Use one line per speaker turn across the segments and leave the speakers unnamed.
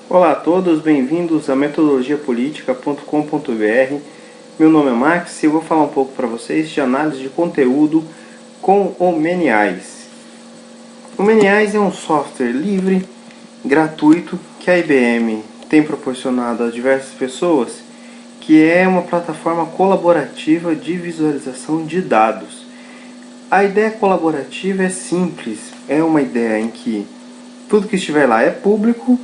Olá a todos, bem-vindos a metodologiapolitica.com.br. Meu nome é Max e eu vou falar um pouco para vocês de análise de conteúdo com o Meniais. O Meniais é um software livre, gratuito, que a IBM tem proporcionado a diversas pessoas, que é uma plataforma colaborativa de visualização de dados. A ideia colaborativa é simples, é uma ideia em que tudo que estiver lá é público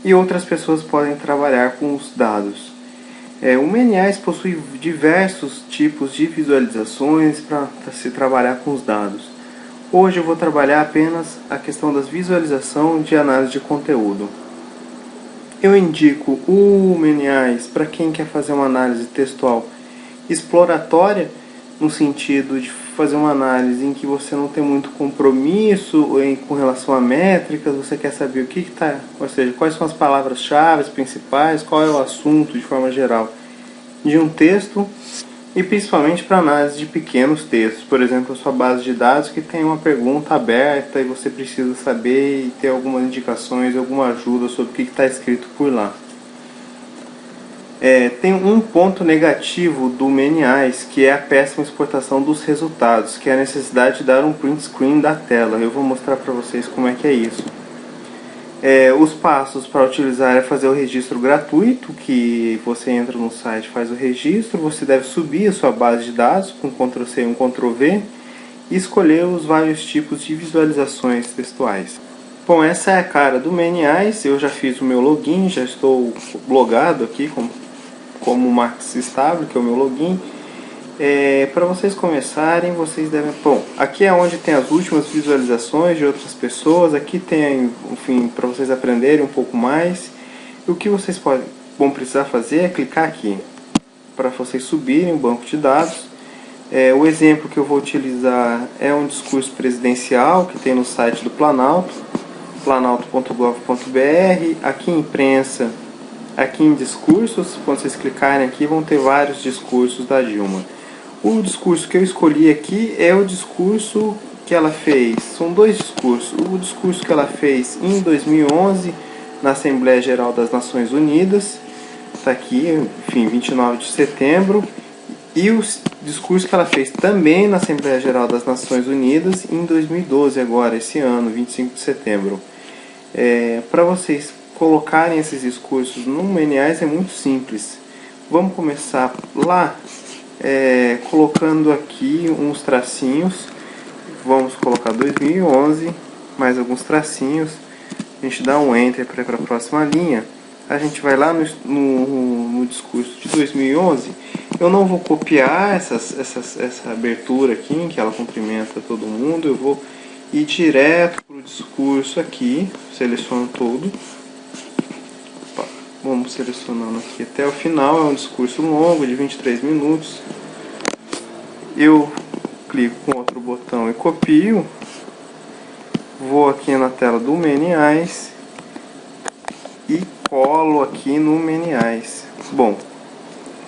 e outras pessoas podem trabalhar com os dados. O Meniais possui diversos tipos de visualizações para se trabalhar com os dados. Hoje eu vou trabalhar apenas a questão das visualização de análise de conteúdo. Eu indico o Meniais para quem quer fazer uma análise textual exploratória, no sentido de fazer uma análise em que você não tem muito compromisso com relação a métricas, você quer saber o que está, ou seja, quais são as palavras-chave principais, qual é o assunto de forma geral de um texto, e principalmente para análise de pequenos textos, por exemplo, a sua base de dados que tem uma pergunta aberta e você precisa saber e ter algumas indicações, alguma ajuda sobre o que está escrito por lá. Tem um ponto negativo do Meniais, que é a péssima exportação dos resultados, que é a necessidade de dar um print screen da tela. Eu vou mostrar para vocês como é que é isso. Os passos para utilizar é fazer o registro gratuito, que você entra no site, faz o registro, você deve subir a sua base de dados com Ctrl+C e um Ctrl+V e escolher os vários tipos de visualizações textuais. Bom, essa é a cara do Meniais, eu já fiz o meu login, já estou logado aqui como Max Stable, que é o meu login. Para vocês começarem, vocês devem... Bom, aqui é onde tem as últimas visualizações de outras pessoas. Aqui tem, enfim, para vocês aprenderem um pouco mais. E o que vocês vão precisar fazer é clicar aqui para vocês subirem o banco de dados. O exemplo que eu vou utilizar é um discurso presidencial que tem no site do Planalto, planalto.gov.br. Aqui em imprensa, aqui em discursos, quando vocês clicarem aqui, vão ter vários discursos da Dilma. O discurso que eu escolhi aqui é o discurso que ela fez. São dois discursos. O discurso que ela fez em 2011 na Assembleia Geral das Nações Unidas, está aqui, enfim, 29 de setembro. E o discurso que ela fez também na Assembleia Geral das Nações Unidas em 2012, agora, esse ano, 25 de setembro. Para vocês colocarem esses discursos no Meniais é muito simples. Vamos começar lá, colocando aqui uns tracinhos. Vamos colocar 2011, mais alguns tracinhos. A gente dá um Enter para ir para a próxima linha. A gente vai lá no discurso de 2011. Eu não vou copiar essa abertura aqui, em que ela cumprimenta todo mundo. Eu vou ir direto para o discurso aqui, seleciono todo. Vamos selecionando aqui até o final. É um discurso longo, de 23 minutos. Eu clico com outro botão e copio. Vou aqui na tela do Meniais e colo aqui no Meniais. Bom,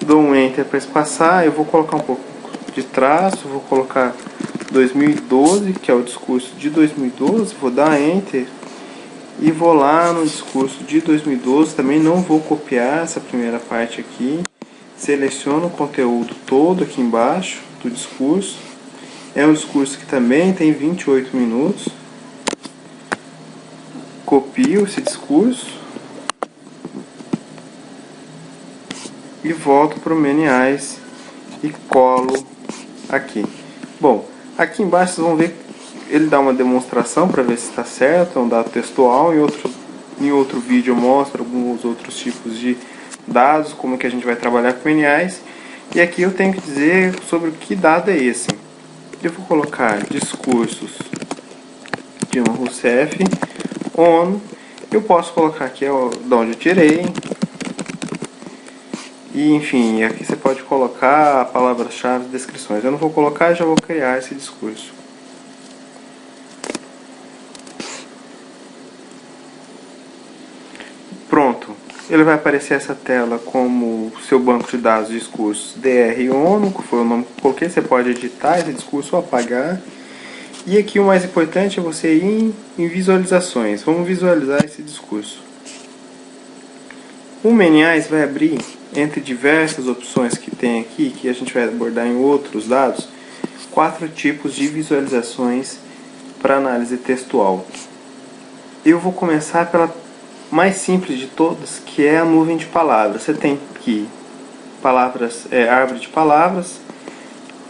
dou um Enter para espaçar. Eu vou colocar um pouco de traço. Vou colocar 2012, que é o discurso de 2012. Vou dar Enter. E vou lá no discurso de 2012, também não vou copiar essa primeira parte aqui. Seleciono o conteúdo todo aqui embaixo do discurso. É um discurso que também tem 28 minutos. Copio esse discurso. E volto para o Meniais e colo aqui. Bom, aqui embaixo vocês vão ver ele dá uma demonstração para ver se está certo, é um dado textual. Em outro vídeo eu mostro alguns outros tipos de dados, como que a gente vai trabalhar com Meniais. E aqui eu tenho que dizer sobre que dado é esse. Eu vou colocar discursos Dilma Rousseff, ONU. Eu posso colocar aqui de onde eu tirei. E enfim, aqui você pode colocar palavras-chave, descrições. Eu não vou colocar, já vou criar esse discurso. Pronto, ele vai aparecer essa tela como seu banco de dados de discursos DR ONU, que foi o nome que eu coloquei. Você pode editar esse discurso ou apagar. E aqui o mais importante é você ir em visualizações. Vamos visualizar esse discurso. O Meniais vai abrir, entre diversas opções que tem aqui, que a gente vai abordar em outros dados, 4 tipos de visualizações para análise textual. Eu vou começar pela mais simples de todas, que é a nuvem de palavras. Você tem aqui palavras, árvore de palavras,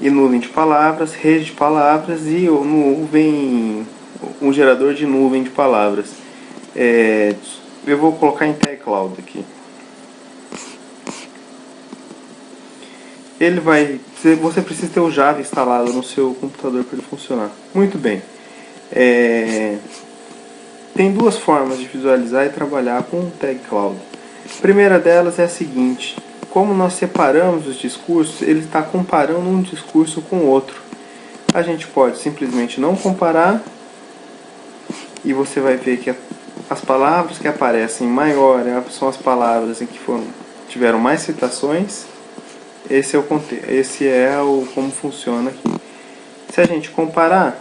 e nuvem de palavras, rede de palavras e um gerador de nuvem de palavras. Eu vou colocar em Tag Cloud aqui. Você precisa ter o Java instalado no seu computador para ele funcionar. Muito bem. Tem duas formas de visualizar e trabalhar com o Tag Cloud. A primeira delas é a seguinte: como nós separamos os discursos, ele está comparando um discurso com o outro. A gente pode simplesmente não comparar e você vai ver que as palavras que aparecem maior são as palavras em que tiveram mais citações. Esse é como funciona aqui. Se a gente comparar,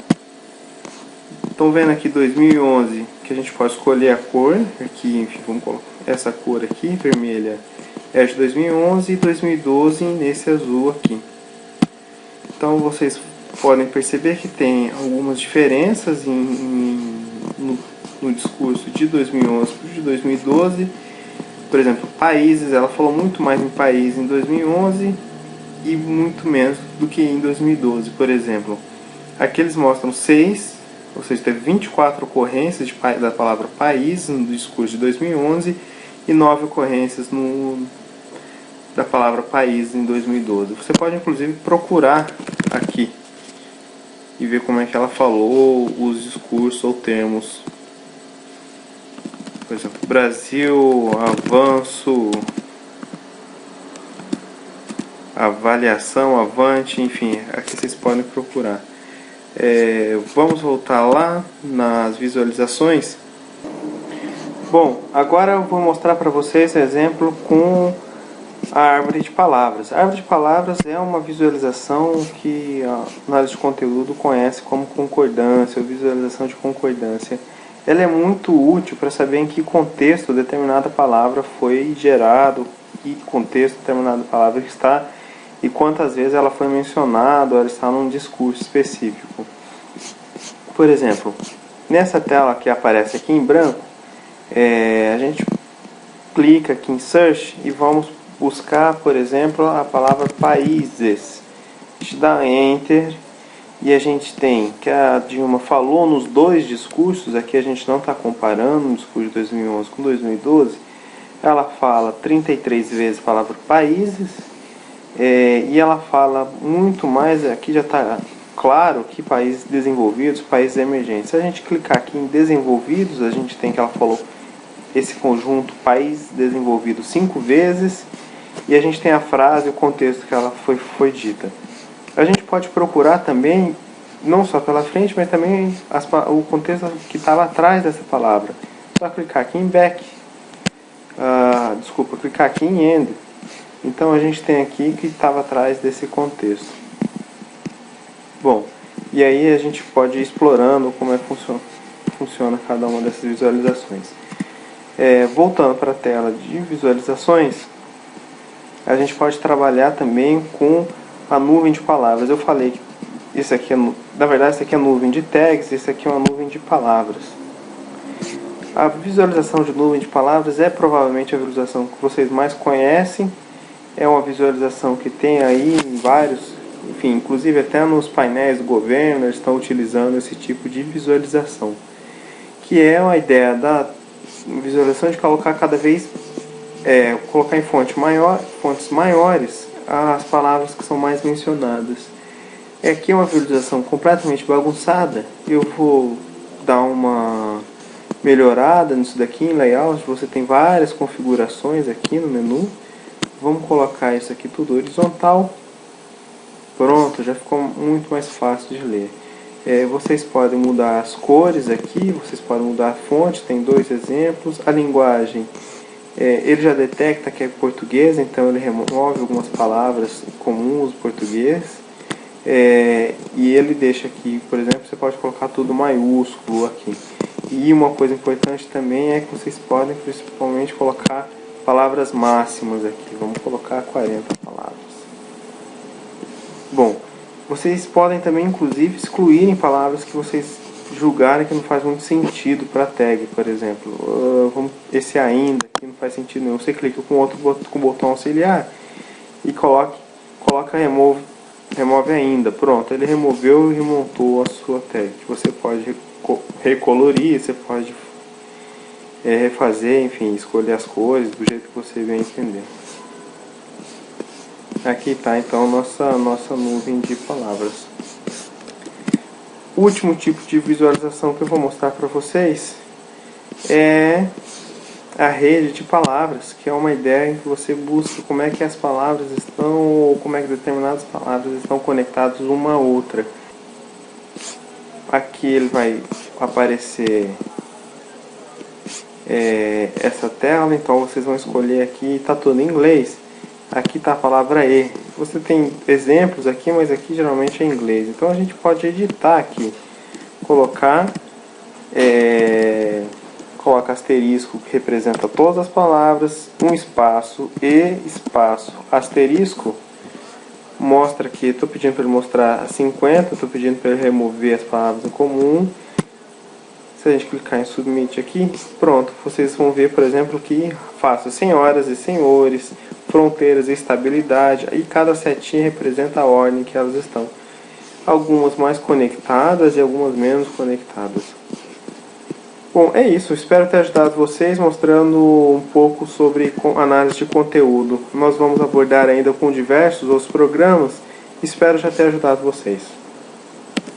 estão vendo aqui 2011, que a gente pode escolher a cor, aqui, enfim, vamos colocar essa cor aqui, vermelha, é de 2011 e 2012 nesse azul aqui. Então vocês podem perceber que tem algumas diferenças no discurso de 2011 para de 2012. Por exemplo, países, ela falou muito mais em país em 2011 e muito menos do que em 2012. Por exemplo, aqui eles mostram 6, ou seja, teve 24 ocorrências da palavra país no discurso de 2011 e 9 ocorrências da palavra país em 2012. Você pode inclusive procurar aqui e ver como é que ela falou os discursos ou termos. Por exemplo, Brasil, avanço, avaliação, avante, enfim, aqui vocês podem procurar. Vamos voltar lá nas visualizações. Bom, agora eu vou mostrar para vocês exemplo com a árvore de palavras. A árvore de palavras é uma visualização que a análise de conteúdo conhece como concordância ou visualização de concordância. Ela é muito útil para saber em que contexto determinada palavra foi gerado, que contexto determinada palavra está e quantas vezes ela foi mencionada ou ela está num discurso específico. Por exemplo, nessa tela que aparece aqui em branco, a gente clica aqui em Search e vamos buscar, por exemplo, a palavra países. A gente dá Enter e a gente tem que a Dilma falou nos dois discursos. Aqui a gente não está comparando o discurso de 2011 com 2012. Ela fala 33 vezes a palavra países e ela fala muito mais. Aqui já está claro que países desenvolvidos, países emergentes. Se a gente clicar aqui em desenvolvidos, a gente tem que ela falou esse conjunto país desenvolvido 5 vezes e a gente tem a frase, o contexto que ela foi dita. A gente pode procurar também, não só pela frente, mas também o contexto que estava atrás dessa palavra. Só clicar aqui em back, clicar aqui em end. Então a gente tem aqui que estava atrás desse contexto. Bom, e aí a gente pode ir explorando como é que funciona cada uma dessas visualizações. Voltando para a tela de visualizações, a gente pode trabalhar também com a nuvem de palavras. Eu falei que isso aqui na verdade isso aqui é nuvem de tags, isso aqui é uma nuvem de palavras. A visualização de nuvem de palavras é provavelmente a visualização que vocês mais conhecem. É uma visualização que tem aí em vários, enfim, inclusive até nos painéis do governo eles estão utilizando esse tipo de visualização, que é uma ideia da visualização de colocar cada vez colocar em fontes maiores as palavras que são mais mencionadas. Aqui é uma visualização completamente bagunçada. Eu vou dar uma melhorada nisso daqui em layout. Você tem várias configurações aqui no menu. Vamos colocar isso aqui tudo horizontal. Pronto, já ficou muito mais fácil de ler. Vocês podem mudar as cores aqui, vocês podem mudar a fonte, tem 2 exemplos. A linguagem, ele já detecta que é português, então ele remove algumas palavras comuns do português. E ele deixa aqui, por exemplo, você pode colocar tudo maiúsculo aqui. E uma coisa importante também é que vocês podem principalmente colocar palavras máximas aqui. Vamos colocar 40 palavras. Bom, vocês podem também, inclusive, excluírem palavras que vocês julgarem que não faz muito sentido para a tag, por exemplo. Esse ainda aqui não faz sentido nenhum. Você clica com o botão auxiliar e coloca remove ainda. Pronto, ele removeu e remontou a sua tag. Você pode recolorir, você pode refazer, enfim, escolher as cores do jeito que você bem entender. Aqui está então nossa nuvem de palavras. O último tipo de visualização que eu vou mostrar para vocês é a rede de palavras, que é uma ideia em que você busca como é que as palavras estão, ou como é que determinadas palavras estão conectadas uma a outra. Aqui ele vai aparecer essa tela, então vocês vão escolher aqui, está tudo em inglês. Aqui está a palavra E. Você tem exemplos aqui, mas aqui geralmente é em inglês. Então a gente pode editar aqui, coloca asterisco, que representa todas as palavras, um espaço, E espaço, asterisco, mostra aqui, estou pedindo para ele mostrar 50, estou pedindo para ele remover as palavras em comum. Se a gente clicar em Submit aqui, pronto, vocês vão ver, por exemplo, que faço senhoras e senhores, fronteiras e estabilidade, e cada setinha representa a ordem que elas estão. Algumas mais conectadas e algumas menos conectadas. Bom, é isso. Espero ter ajudado vocês mostrando um pouco sobre análise de conteúdo. Nós vamos abordar ainda com diversos outros programas. Espero já ter ajudado vocês.